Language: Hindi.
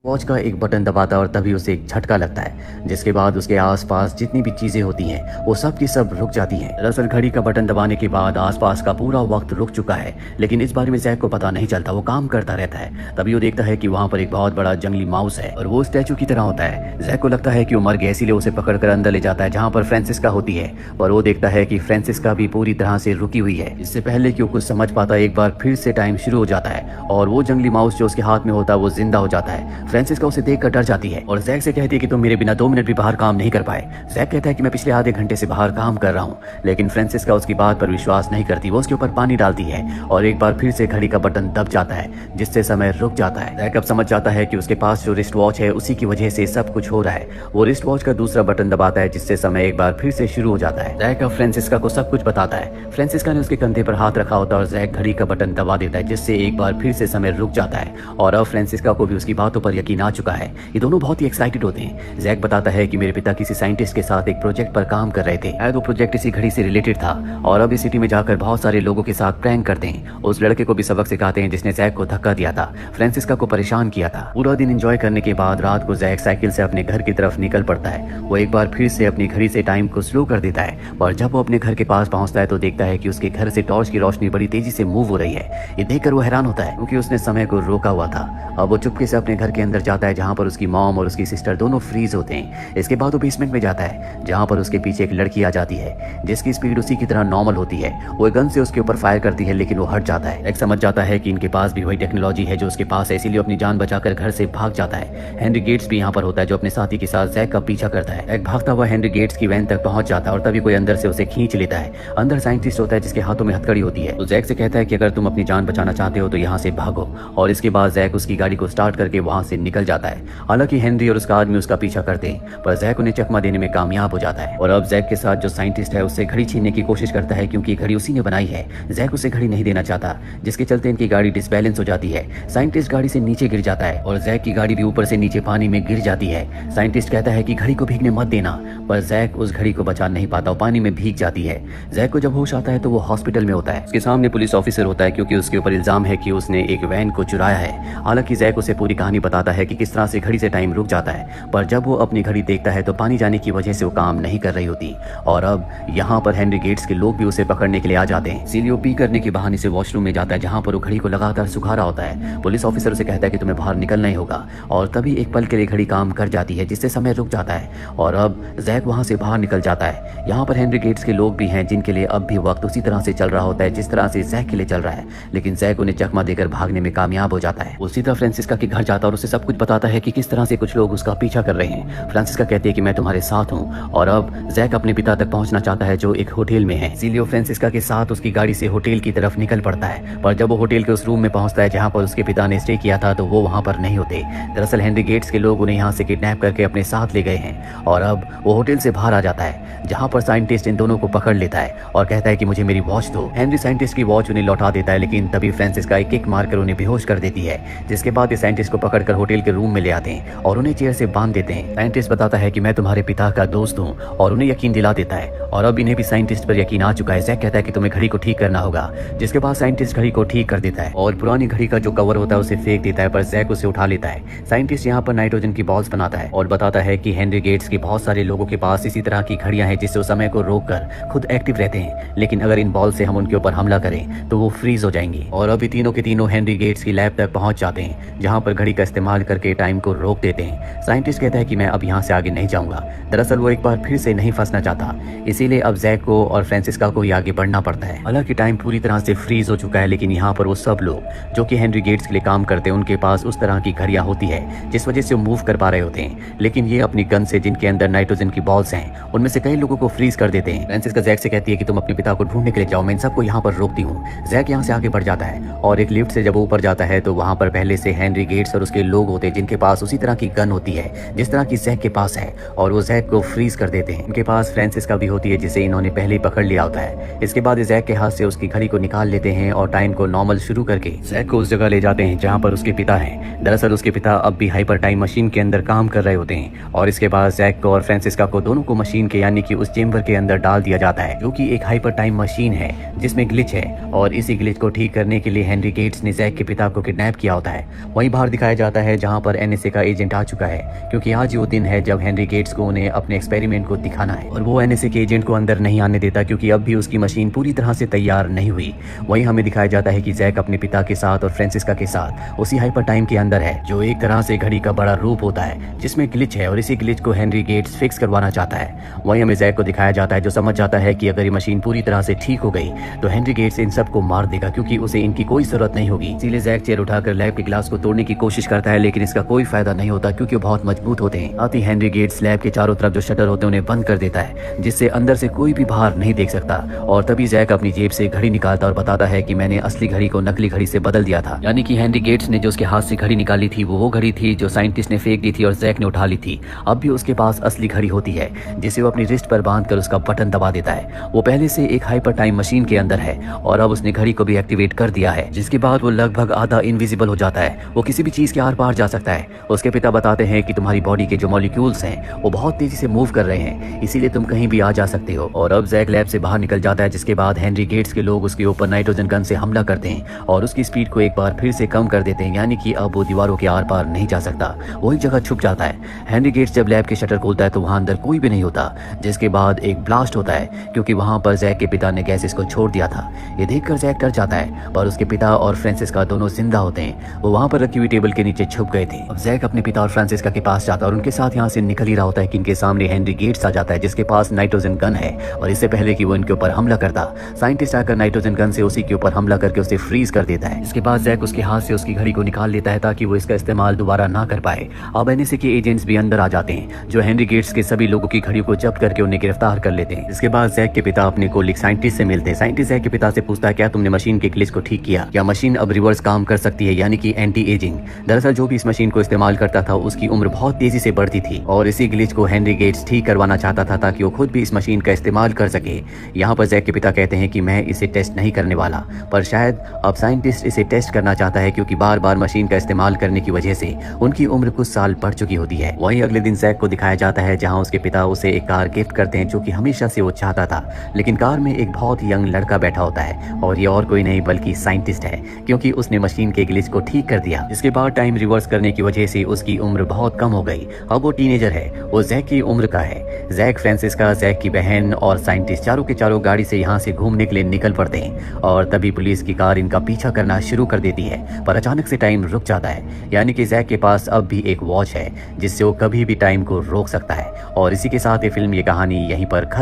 वॉच का एक बटन दबाता है और तभी उसे एक झटका लगता है, जिसके बाद उसके आसपास जितनी भी चीजें होती हैं वो सब की सब रुक जाती हैं। दरअसल घड़ी का बटन दबाने के बाद आसपास का पूरा वक्त रुक चुका है, लेकिन इस बारे में जैक को पता नहीं चलता। वो काम करता रहता है। तभी वो देखता है कि वहाँ पर एक बहुत बड़ा जंगली माउस है और वो स्टैचू की तरह होता है। जैक को लगता है कि वो मर गया, इसीलिए उसे पकड़कर अंदर ले जाता है जहाँ पर फ्रांसिस्का होती है। और वो देखता है कि फ्रांसिस्का भी पूरी तरह से रुकी हुई है। इससे पहले कि वो कुछ समझ पाता, एक बार फिर से टाइम शुरू हो जाता है और वो जंगली माउस जो उसके हाथ में होता है वो जिंदा हो जाता है। फ्रांसिस्का उसे देखकर डर जाती है और जैक से कहती है कि तुम मेरे बिना 2 मिनट भी बाहर काम नहीं कर पाए। जैक कहता है कि मैं पिछले आधे घंटे से बाहर काम कर रहा हूँ, लेकिन फ्रांसिस्का उसकी बात पर विश्वास नहीं करती। वो उसके ऊपर पानी डालती है और एक बार फिर से घड़ी का बटन दब जाता है, जिससे समय रुक जाता है। जैक अब समझ जाता है कि उसके पास जो रिस्ट वॉच है उसी की वजह से सब कुछ हो रहा है। वो रिस्ट वॉच का दूसरा बटन दबाता है, जिससे समय एक बार फिर से शुरू हो जाता है। जैक अब फ्रांसिस्का को सब कुछ बताता है। फ्रांसिस्का ने उसके कंधे पर हाथ रखा होता है और जैक घड़ी का बटन दबा देता है, जिससे एक बार फिर से समय रुक जाता है और अब फ्रांसिस्का को भी उसकी बातों पर यकीन आ चुका है। ये दोनों बहुत ही एक्साइटेड होते हैं। जैक बताता है कि मेरे पिता किसी साइंटिस्ट के साथ एक प्रोजेक्ट पर काम कर रहे थे। शायद वो प्रोजेक्ट इसी घड़ी से रिलेटेड था और अब इस सिटी में जाकर बहुत सारे लोगों के साथ प्रैंक करते हैं। उस लड़के को भी सबक सिखाते हैं जिसने जैक को धक्का दिया था, फ्रांसिस्का को परेशान किया था। पूरा दिन एंजॉय करने के बाद रात को जैक साइकिल से अपने घर की तरफ निकल पड़ता है। वो एक बार फिर से अपनी घड़ी से टाइम को स्लो कर देता है और जब वो अपने घर के पास पहुंचता है तो देखता है कि उसके घर से टॉर्च की रोशनी बड़ी तेजी से मूव हो रही है। ये देखकर वो हैरान होता है क्योंकि उसने समय को रोका हुआ था। अब वो चुपके से अपने घर के अंदर जाता है जहाँ पर उसकी मॉम और उसकी सिस्टर दोनों फ्रीज होते हैं। इसके बाद वो बेसमेंट में जाता है जहाँ पर उसके पीछे एक लड़की आ जाती है जिसकी स्पीड उसी की तरह नॉर्मल होती है। वो गन से उसके ऊपर फायर करती है, लेकिन वो हट जाता है। एक समझ जाता है कि इनके पास भी वही टेक्नोलॉजी है जो उसके पास है, इसीलिए अपनी जान बचाकर घर से भाग जाता है। हेनरी गेट्स भी यहाँ पर होता है जो अपने साथी के साथ जैक का पीछा करता है। एक भागता हुआ हेनरी गेट्स की वैन तक पहुंच जाता है और तभी कोई अंदर से उसे खींच लेता है। अंदर साइंटिस्ट होता है जिसके हाथों में हथकड़ी होती है। तो जैक से कहता है कि अगर तुम अपनी जान बचाना चाहते हो तो यहाँ से भागो, और इसके बाद जैक उसकी गाड़ी को स्टार्ट करके वहाँ से निकल जाता है। हालांकि हेनरी और उसका आदमी उसका पीछा करते हैं, पर जैक उन्हें चकमा देने में कामयाब हो जाता है। और अब जैक के साथ जो साइंटिस्ट है उससे घड़ी छीनने की कोशिश करता है, क्योंकि घड़ी उसी ने बनाई है। जैक उसे घड़ी नहीं देना चाहता, जिसके चलते इनकी गाड़ी डिसबैलेंस हो जाती है। साइंटिस्ट गाड़ी से नीचे गिर जाता है और जैक की गाड़ी भी ऊपर से नीचे पानी में गिर जाती है। साइंटिस्ट कहता है कि घड़ी को भीगने मत देना, पर जैक उस घड़ी को बचा नहीं पाता, पानी में भीग जाती है। जैक को जब होश आता है तो वो हॉस्पिटल में होता है। उसके सामने पुलिस ऑफिसर होता है क्योंकि उसके ऊपर इल्जाम है कि उसने एक वैन को चुराया है। हालांकि जैक उसे पूरी कहानी बताता है कि किस तरह से घड़ी से टाइम रुक जाता है, पर जब वो अपनी घड़ी देखता है तो पानी जाने की वजह से वो काम नहीं कर रही होती। और अब यहाँ पर हेनरी गेट्स के लोग भी उसे पकड़ने के लिए आ जाते हैं। इसीलिए वो पी करने के बहाने से वॉशरूम में जाता है जहाँ पर वो घड़ी को लगातार सुखा रहा होता है। पुलिस ऑफिसर उसे कहता है कि तुम्हें बाहर निकलना ही होगा, और तभी एक पल के लिए घड़ी काम कर जाती है, जिससे समय रुक जाता है और अब जैक वहाँ से बाहर निकल जाता है। यहाँ पर हेनरी गेट्स के लोग भी हैं जिनके लिए अब भी वक्त उसी तरह से चल रहा होता है जिस तरह से जैक के लिए चल रहा है, लेकिन जैक उन्हें चकमा देकर भागने में कामयाब हो जाता है। उसी तरह फ्रांसिस्का के घर जाता है और उसे सब कुछ बताता है कि किस तरह से कुछ लोग उसका पीछा कर रहे हैं। फ्रांसिस्का कहती है कि मैं तुम्हारे साथ हूँ, और अब जैक अपने पिता तक पहुंचना चाहता है जो एक होटल में है। इसीलिए फ्रांसिस्का के साथ उसकी गाड़ी से होटल की तरफ निकल पड़ता है, पर जब वो होटल के उस रूम में पहुंचता है जहां पर उसके पिता ने स्टे किया था तो वो वहां पर नहीं होते। दरअसल हेनरी गेट्स के लोग उन्हें यहां से किडनैप करके अपने साथ ले गए हैं, और अब वो होटल से बाहर आ जाता है जहां पर साइंटिस्ट इन दोनों को पकड़ लेता है और कहता है कि मुझे मेरी वॉच दो। हेनरी साइंटिस्ट की वॉच उन्हें लौटा देता है, लेकिन तभी फ्रांसिस्का एक किक मारकर उन्हें बेहोश कर देती है, जिसके बाद ये साइंटिस्ट को पकड़कर होटल के रूम में ले आते हैं और उन्हें चेयर से बांध देते हैं। साइंटिस्ट बताता है कि मैं तुम्हारे पिता का दोस्त हूँ और उन्हें यकीन दिला देता है, और अब इन्हें भी साइंटिस्ट पर यकीन आ चुका है। जैक कहता है कि तुम्हें घड़ी को ठीक करना होगा, जिसके बाद साइंटिस्ट घड़ी को ठीक कर देता है और पुरानी घड़ी का जो कवर होता है उसे फेंक देता है, पर जैक उसे उठा लेता है। साइंटिस्ट यहाँ पर नाइट्रोजन की बॉल्स बनाता है और बताता है कि हेनरी गेट्स के बहुत सारे लोगों के पास इसी तरह की घड़ियां हैं जिससे वो समय को रोककर खुद एक्टिव रहते हैं, लेकिन अगर इन बॉल से हम उनके ऊपर हमला करें तो वो फ्रीज हो जाएंगी। और अभी तीनों के तीनों हेनरी गेट्स की लैब तक पहुंच जाते हैं जहां पर घड़ी का इस्तेमाल करके टाइम को रोक देते हैं। साइंटिस्ट कहता है कि मैं अब यहाँ से आगे नहीं जाऊंगा। दरअसल वो एक बार फिर से नहीं फंसना चाहता, इसीलिए अब जैक को और फ्रांसिस्का को ही आगे बढ़ना पड़ता है। हालांकि टाइम पूरी तरह से फ्रीज हो चुका है, लेकिन यहाँ पर वो सब लोग जो कि हेनरी गेट्स के लिए काम करते हैं उनके पास उस तरह की घड़ियां होती है जिस वजह से वो मूव कर पा रहे होते हैं, लेकिन ये अपनी गन से जिनके अंदर नाइट्रोजन की बॉल्स हैं उनमें से कई लोगों को फ्रीज कर देते हैं। फ्रांसिस्का जैक से कहती है कि तुम अपने पिता को ढूंढने के लिए जाओ, मैं इन सबको यहाँ पर रोकती हूँ। जैक यहाँ से आगे बढ़ जाता है और एक लिफ्ट से जब वो ऊपर जाता है तो वहाँ पर पहले से हेनरी गेट्स और उसके लोग होते हैं जिनके पास उसी तरह की गन होती है जिस तरह की जैक के पास है, और वो जैक को फ्रीज कर देते हैं। उनके पास फ्रांसिस्का भी होती है जिसे इन्होंने पहले ही पकड़ लिया होता है। इसके बाद जैक के हाथ से उसकी घड़ी को निकाल लेते हैं और टाइम को नॉर्मल शुरू करके जैक को उस जगह ले जाते हैं जहाँ पर उसके पिता हैं। दरअसल उसके पिता अब भी हाइपर टाइम मशीन के अंदर काम कर रहे होते हैं, और इसके बाद जैक को और फ्रांसिस्का को दोनों को मशीन के यानी कि उस चेम्बर के अंदर डाल दिया जाता है जो कि एक हाइपर टाइम मशीन है जिसमें ग्लिच है, और इसी ग्लिच को ठीक करने के लिए हेनरी गेट्स ने जैक के पिता को किडनैप किया होता है। वहीं बाहर दिखाया जाता है है जहाँ पर एनएसए का एजेंट आ चुका है, क्योंकि आज वो दिन है जब हेनरी गेट्स को उन्हें अपने एक्सपेरिमेंट को दिखाना है। और वो एनएसए के एजेंट को अंदर नहीं आने देता, क्योंकि अब भी उसकी मशीन पूरी तरह से तैयार नहीं हुई। वहीं हमें दिखाया जाता है कि जैक अपने पिता के साथ और फ्रांसिस्का के साथ उसी हाइपर टाइम के अंदर है, जो एक तरह से घड़ी का बड़ा रूप होता है जिसमें ग्लिच है, और इसी ग्लिच को हेनरी गेट्स फिक्स करवाना चाहता है। वहीं हमें जैक को दिखाया जाता है जो समझ जाता है कि अगर ये मशीन पूरी तरह से ठीक हो गई तो हेनरी गेट्स इन सबको मार देगा, क्योंकि उसे इनकी कोई जरूरत नहीं होगी। इसीलिए जैक चेयर उठाकर लैब के ग्लास को तोड़ने की कोशिश करता है, लेकिन इसका कोई फायदा नहीं होता क्योंकि वो बहुत मजबूत होते हैं। आती हेनरी गेट्स लैब के चारों तरफ जो शटर होते हैं उन्हें बंद कर देता है, जिससे अंदर से कोई भी बाहर नहीं देख सकता। और तभी जैक अपनी जेब से घड़ी निकालता और बताता है कि मैंने असली घड़ी को नकली घड़ी से बदल दिया था। यानी कि हेनरी गेट्स ने जो उसके हाथ से घड़ी निकाली थी वो घड़ी थी जो साइंटिस्ट ने फेंक दी थी और जैक ने उठा ली थी। अब भी उसके पास असली घड़ी होती है, जिसे वो अपनी रिस्ट पर बांधकर उसका बटन दबा देता है। वो पहले से एक हाइपर टाइम मशीन के अंदर है और अब उसने घड़ी को भी एक्टिवेट कर दिया है, जिसके बाद वो लगभग आधा इनविजिबल हो जाता है। वो किसी भी चीज के आर पार जा सकता है। उसके पिता बताते हैं कि तुम्हारी बॉडी के जो मॉलिक्यूल्स हैं वो बहुत तेजी से मूव कर रहे हैं, इसीलिए तुम कहीं भी आ जा सकते हो। और अब जैक लैब से बाहर निकल जाता है, जिसके बाद हेनरी गेट्स के लोग उसके ऊपर नाइट्रोजन गन से हमला करते हैं और उसकी स्पीड को एक बार फिर से कम कर देते हैं, यानी कि अब वो दीवारों के आर पार नहीं जा सकता, वो एक जगह छुप जाता है। हेनरी गेट्स जब लैब के शटर खोलता है तो वहां अंदर कोई भी नहीं होता, जिसके बाद एक ब्लास्ट होता है, क्योंकि वहां पर जैक के पिता ने गैसेस को छोड़ दिया था। ये देखकर जैक डर जाता है, पर उसके पिता और फ्रांसिस्का दोनों जिंदा होते हैं। वो वहां पर रखी हुई टेबल के नीचे छुप गए थे। अब जैक अपने पिता और फ्रांसिस्का के पास जाता है और उनके साथ यहाँ से निकल ही रहा होता है कि इनके सामने हेनरी गेट्स आ जाता है, जिसके पास नाइट्रोजन गन है। और इससे पहले कि वो इनके ऊपर हमला करता, साइंटिस्ट आकर नाइट्रोजन गन से उसी के ऊपर हमला करके उसे फ्रीज कर देता है। इसके बाद जैक उसके हाथ से उसकी घड़ी को निकाल लेता है ताकि वो इसका इस्तेमाल दोबारा ना कर पाए। अब एनएसए के एजेंट्स भी अंदर आ जाते हैं, जो हेनरी गेट्स के सभी लोगों की घड़ियों को जब्त करके उन्हें गिरफ्तार कर लेते हैं। इसके बाद जैक के पिता अपने कोलिग साइंटिस्ट से मिलते हैं। साइंटिस्ट जैक के पिता से पूछता है, क्या तुमने मशीन के ग्लिच को ठीक किया? क्या मशीन अब रिवर्स काम कर सकती है, यानी कि एंटी एजिंग? दरअसल जो भी इस मशीन को इस्तेमाल करता था उसकी उम्र बहुत तेजी से बढ़ती थी और इसी ग्लिच को हेनरी गेट्स ठीक करवाना चाहता था ताकि वो खुद भी इस मशीन का इस्तेमाल कर सके। यहाँ पर जैक के पिता कहते हैं कि मैं इसे टेस्ट नहीं करने वाला, पर शायद अब साइंटिस्ट इसे टेस्ट करना चाहता है, क्योंकि बार बार मशीन का इस्तेमाल करने की वजह से उनकी उम्र कुछ साल बढ़ चुकी होती है। वहीं अगले दिन जैक को दिखाया जाता है जहाँ उसके पिता उसे एक कार गिफ्ट करते हैं, जो कि हमेशा से वो चाहता था। लेकिन कार में एक बहुत यंग लड़का बैठा होता है और ये और कोई नहीं बल्कि साइंटिस्ट है, क्योंकि उसने मशीन के ग्लिच को ठीक कर दिया। इसके बाद टाइम रिवर्स करने की वजह से उसकी उम्र बहुत कम हो गई। अब वो टीनेजर है, वो जैक की उम्र का है। जैक, फ्रांसिस्का, जैक की बहन और साइंटिस्ट चारों के चारों गाड़ी से यहाँ से घूमने के लिए निकल पड़ते हैं और तभी पुलिस की कार इनका पीछा करना शुरू कर देती है। पर अचानक से टाइम रुक जाता है, यानी कि जैक के पास अब भी एक वॉच है जिससे वो कभी भी टाइम को रोक सकता है। और इसी के साथ ये फिल्म, ये कहानी यहीं पर खत्म।